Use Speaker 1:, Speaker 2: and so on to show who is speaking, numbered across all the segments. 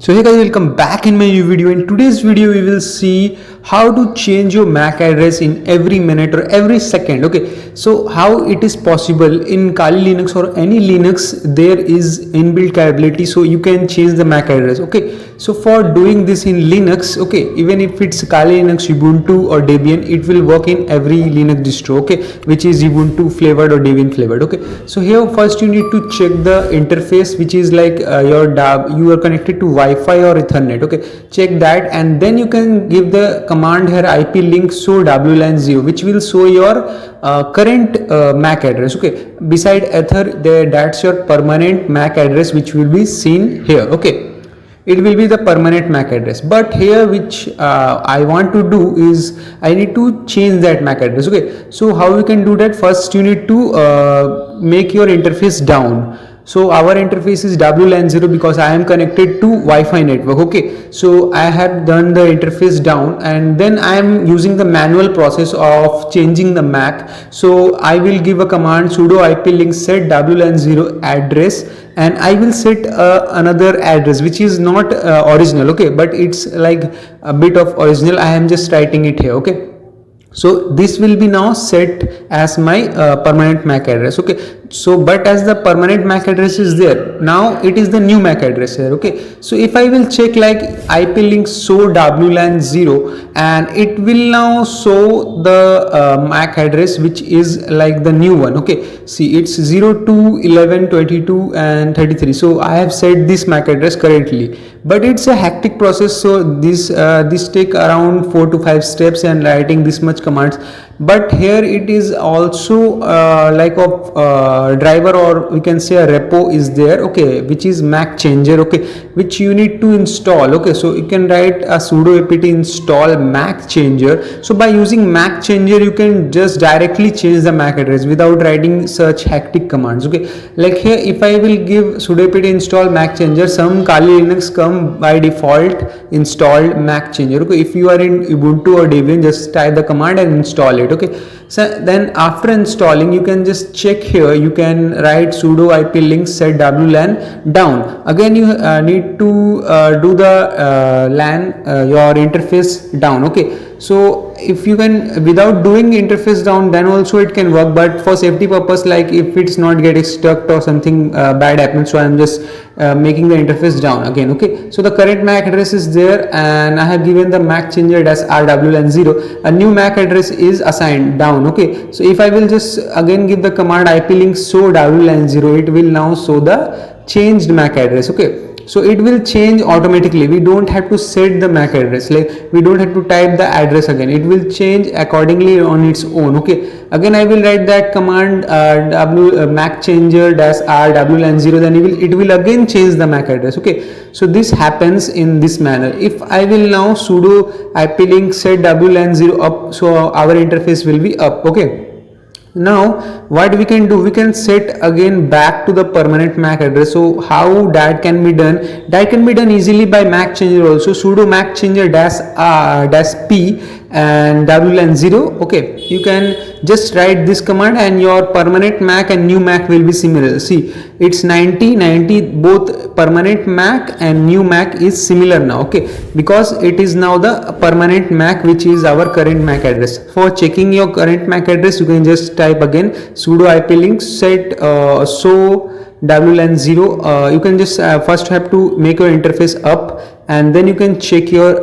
Speaker 1: So hey guys, welcome back in my new video. In today's video we will see how to change your MAC address in every minute or every second. Okay, so how it is possible in Kali Linux or any Linux, there is inbuilt capability so you can change the MAC address. Okay, so for doing this in Linux, okay, even if it's Kali Linux, Ubuntu or Debian, it will work in every Linux distro, okay, which is Ubuntu flavored or Debian flavored. Okay, so here first you need to check the interface, which is like you are connected to Wi-Fi or Ethernet. Okay, check that, and then you can give the command here IP link show WLAN 0, which will show your current MAC address. Okay, beside ether there, that's your permanent MAC address which will be seen here. Okay, it will be the permanent MAC address, but here which I want to do is I need to change that MAC address. Okay, so how we can do that? First you need to make your interface down. So our interface is WLAN 0 because I am connected to Wi-Fi network. Okay, so I have done the interface down, and then I am using the manual process of changing the MAC. So I will give a command sudo IP link set WLAN 0 address, and I will set another address which is not original. Okay, but it's like a bit of original. I am just writing it here. Okay, so this will be now set as my permanent MAC address. Okay, so but as the permanent MAC address is there, now it is the new MAC address here. Okay, so if I will check like IP link show WLAN 0, and it will now show the MAC address which is like the new one. Okay, see, it's 02 11 22 and 33. So I have set this MAC address currently, but it's a hectic process, so this take around 4 to 5 steps and writing this much commands. But here it is also like a driver, or we can say a repo is there. Okay, which is Macchanger. Okay, which you need to install. Okay, so you can write a sudo apt install Macchanger. So by using Macchanger you can just directly change the MAC address without writing such hectic commands. Okay, like here if I will give sudo apt install Macchanger, some Kali Linux come by default installed Macchanger. Okay, if you are in Ubuntu or Debian, just type the command and install it. Okay, so then after installing you can just check here, you can write sudo IP link set WLAN down. Again you need to do the LAN your interface down. Okay, so if you can without doing interface down, then also it can work, but for safety purpose, like if it's not getting stuck or something bad happens, so I'm just making the interface down again. Okay, so the current MAC address is there, and I have given the Macchanger as RWLAN 0. A new MAC address is assigned down. Okay, so if I will just again give the command IP link show WLAN 0, it will now show the changed MAC address. Okay, so it will change automatically. We don't have to set the MAC address, like we don't have to type the address again. It will change accordingly on its own. Okay, again I will write that command Macchanger RWLAN 0, then it will again change the MAC address. Okay, so this happens in this manner. If I will now sudo IP link set WLAN 0 up, so our interface will be up. Okay, now what we can do, we can set again back to the permanent MAC address. So how that can be done? That can be done easily by Macchanger also. Sudo Macchanger -p and WLAN 0. Okay, you can just write this command and your permanent MAC and new MAC will be similar. See, it's 90 both permanent MAC and new MAC is similar now. Okay, because it is now the permanent MAC which is our current MAC address. For checking your current MAC address, you can just type again sudo IP link set show WLAN 0. You can just first have to make your interface up, and then you can check your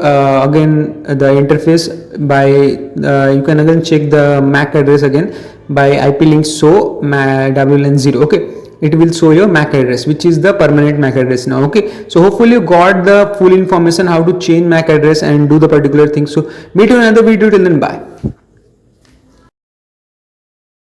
Speaker 1: again the interface by you can again check the MAC address again by IP link show WLAN 0. Okay, it will show your MAC address which is the permanent MAC address now. Okay, so hopefully you got the full information how to change MAC address and do the particular thing. So meet you in another video. Till then, bye.